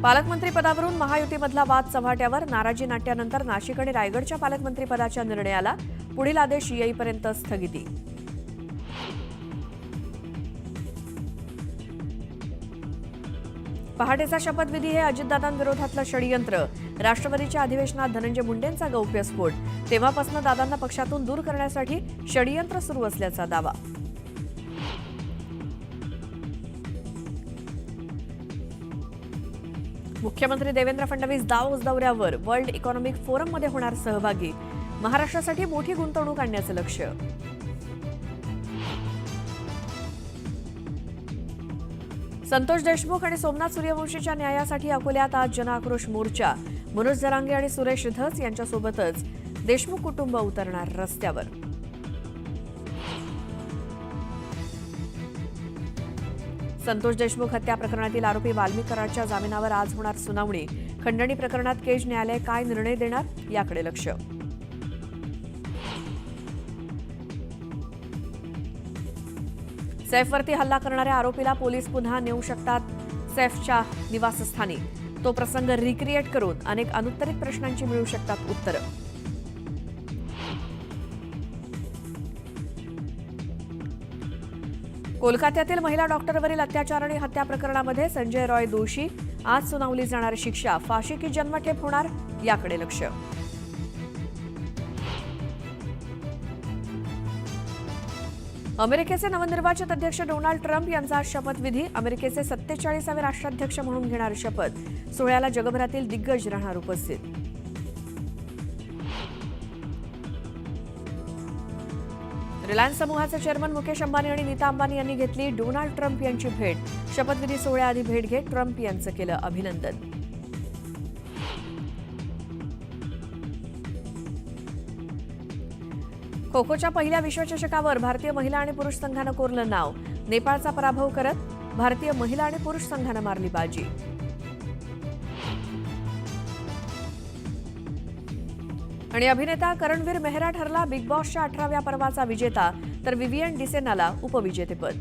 पालकमंत्रीपदावरून महायुतीमधला वाद चव्हाट्यावर. नाराजी नाट्यानंतर नाशिक आणि रायगडच्या पालकमंत्रीपदाच्या निर्णयाला पुढील आदेश येईपर्यंत स्थगिती. पहाटेचा शपथविधी हे अजितदादांविरोधातलं षडयंत्र. राष्ट्रवादीच्या अधिवेशनात धनंजय मुंडेंचा गौप्यस्फोट. तेव्हापासून दादांना पक्षातून दूर करण्यासाठी षडयंत्र सुरू असल्याचा दावा. मुख्यमंत्री देवेंद्र फडणवीस दावोस दौऱ्यावर. वर्ल्ड इकॉनॉमिक फोरममध्ये होणार सहभागी. महाराष्ट्रासाठी मोठी गुंतवणूक आणण्याचं लक्ष्य. संतोष देशमुख आणि सोमनाथ सूर्यवंशीच्या न्यायासाठी अकोल्यात आज जनआक्रोश मोर्चा. मनोज जरांगे आणि सुरेश धस यांच्यासोबतच देशमुख कुटुंब उतरणार रस्त्यावर. संतोष देशमुख हत्या प्रकरणातील आरोपी वाल्मिक कराडच्या जामिनावर आज होणार सुनावणी. खंडणी प्रकरणात केज न्यायालय काय निर्णय देणार याकडे लक्ष. सैफवरती हल्ला करणाऱ्या आरोपीला पोलीस पुन्हा नेऊ शकतात सैफच्या निवासस्थानी. तो प्रसंग रिक्रिएट करून अनेक अनुत्तरित प्रश्नांची मिळू शकतात उत्तरं. कोलकात्यातील महिला डॉक्टरवरील अत्याचार आणि हत्या प्रकरणामध्ये संजय रॉय दोषी. आज सुनावली जाणारी शिक्षा फाशी की जन्मठेप होणार याकडे लक्ष. अमेरिकेचे नवनिर्वाचित अध्यक्ष डोनाल्ड ट्रम्प यांचा शपथविधी. अमेरिकेचे 47वे राष्ट्राध्यक्ष म्हणून घेणार शपथ. सोहळ्याला जगभरातील दिग्गज राहणार उपस्थित. रिलायन्स समूहाचे चेअरमन मुकेश अंबानी आणि नीता अंबानी यांनी घेतली डोनाल्ड ट्रम्प यांची भेट. शपथविधी सोहळ्याआधी भेट घेत ट्रम्प यांचं केलं अभिनंदन. खो खोच्या पहिल्या विश्वचषकावर भारतीय महिला आणि पुरुष संघानं कोरलं नाव. नेपाळचा पराभव करत भारतीय महिला आणि पुरुष संघानं मारली बाजी. आणि अभिनेता करणवीर मेहरा ठरला बिग बॉसच्या 18व्या पर्वाचा विजेता, तर विवियन डिसेनाला उपविजेतेपद.